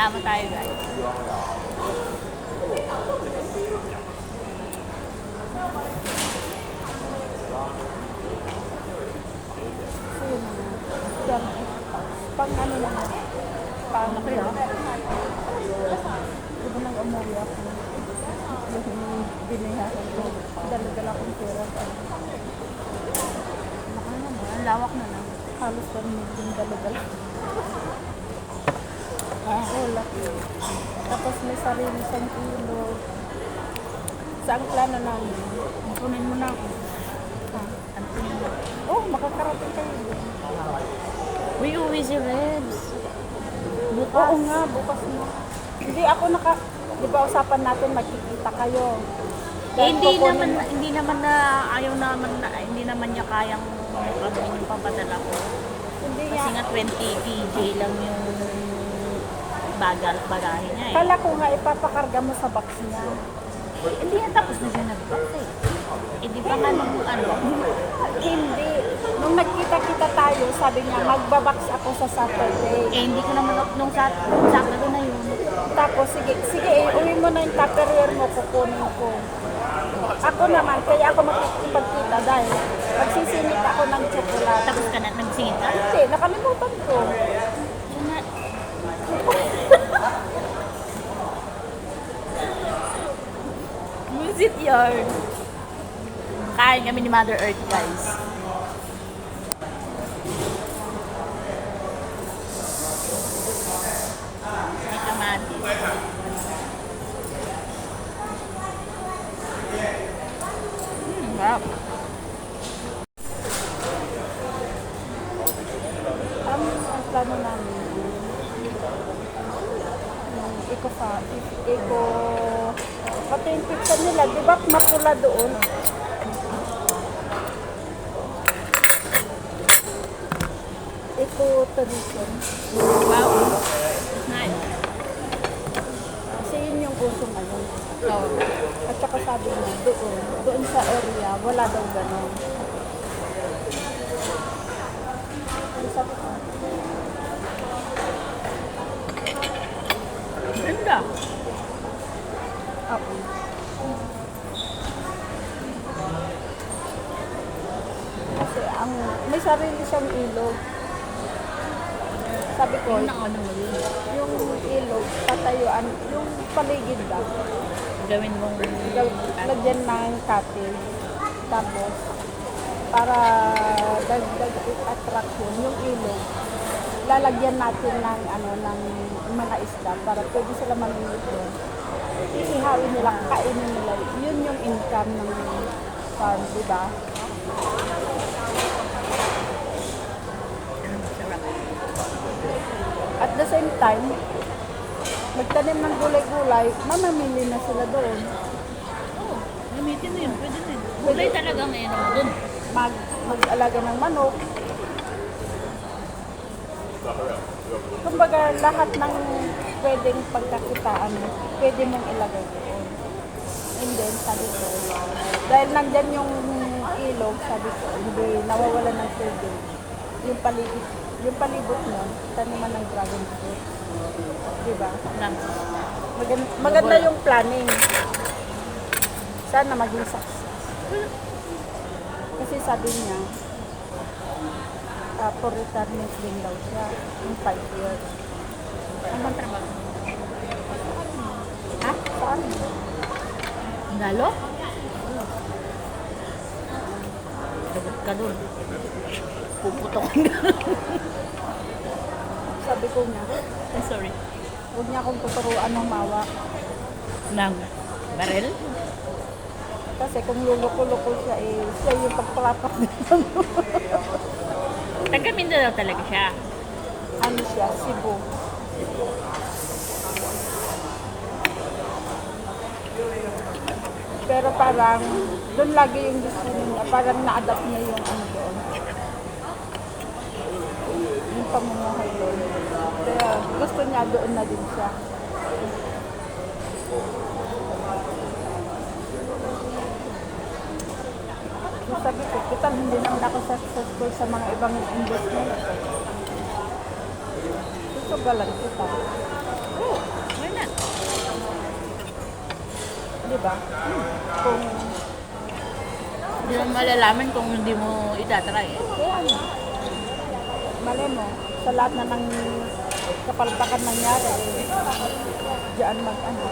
Sama tayo guys. So, yun na. Pang ano lang. Pang Pero, Diba nang umuwi ako? Yung binihasan ko. Dala-dala kong pera. baka naman, ang lawak na lang. Halos 1 million dala-dala. Wala. Tapos may sarili isang kilo. Saan plano namin? Punin mo na ako. Ano oh, makakarating kayo. Uy, uwi si Rebs. Bukas. Oo nga, bukas na. Hindi ako di ba usapan natin magkikita kayo? Hindi naman na ayaw naman na, hindi naman niya kayang gawin yung papadala ko. Hindi Kasi nga. nga 20 kg lang yung bagahe niya eh. Kala ko nga ipapakarga mo sa box niya. Hindi na tapos na siya nag-box eh. Eh di ba nga nung ano, Hindi. Nung nagkita-kita tayo, sabi niya, magbabox ako sa Saturday. eh hindi ko naman nung Sabado na yun. Tapos, sige, uwi mo na yung Tupperware mo, kukunin ko. Ako naman, kaya ako makikipagkita dahil magsisinit ako ng tsokolate. Tapos ka na, nagsingit ka? Hindi, nakalimutan ko. Yun na. Busit yun. Kain kami ni Mother Earth, guys. May kamatis. Wow. Ang plano namin, pati yung pizza nila, di ba mapula doon? Eco-tourism. Wow. Nice. Kasi yun yung uso ngayon. Oh. At saka sabi niya, doon sa area, wala daw ganon. Sabi ko, Ganda. ako. Kasi may sarili siyang ilog. Sabi ko, Yun ang ano mo yun. yung ilog, tatayuan, yung paligid ba? Gawin mong Lagyan ng cottage. Tapos, para dagdag attraction, yung ilog, lalagyan natin ng mga isda para pwede sila mamimit doon. Ihawin nila, kainin nila. Yun yung income ng farm, di ba? sarap. At the same time, magtanim ng gulay-gulay, mamamili na sila doon. Oo, gamitin mo yun. Pwede na yun. Gulay talagang ano mo dun. Mag-alaga ng manok. Kumbaga, lahat ng pwedeng pagkakitaan, pwede mong ilagay doon. And then, sabi ko, dahil nandyan yung ilog, sabi ko, hindi nawawala ng tubig. Yung palibot nun, taniman ng dragon fruit. Diba? Lang. Maganda yung planning. Sana maging success. Kasi sabi niya, for retirement din daw siya, yung 5 years. Ang bang trabaho? Ha? Saan? Galo? Dagot ka dun. Puputokin ka. Sabi ko nga, I'm sorry. huwag niya akong tuturuan ng mawak. Nang barel? Kasi kung luluko-luko siya, siya yung pagpalapak nito. Taga Mindanao talaga siya. Ano siya? Cebu. Pero parang, doon lagi yung gusto niya. Parang na-adapt niya yung ano doon. Yung pamumuhay doon. Kaya gusto niya doon na din siya. So sabi ko, kita hindi naman ako successful sa mga ibang investment. So susugalan kita. Oo, why not? Di ba? Kung, Hindi mo malalaman kung hindi mo itatry. kaya ano, mali mo, sa lahat na ng kapalpakan nangyari, diyan mag-ano,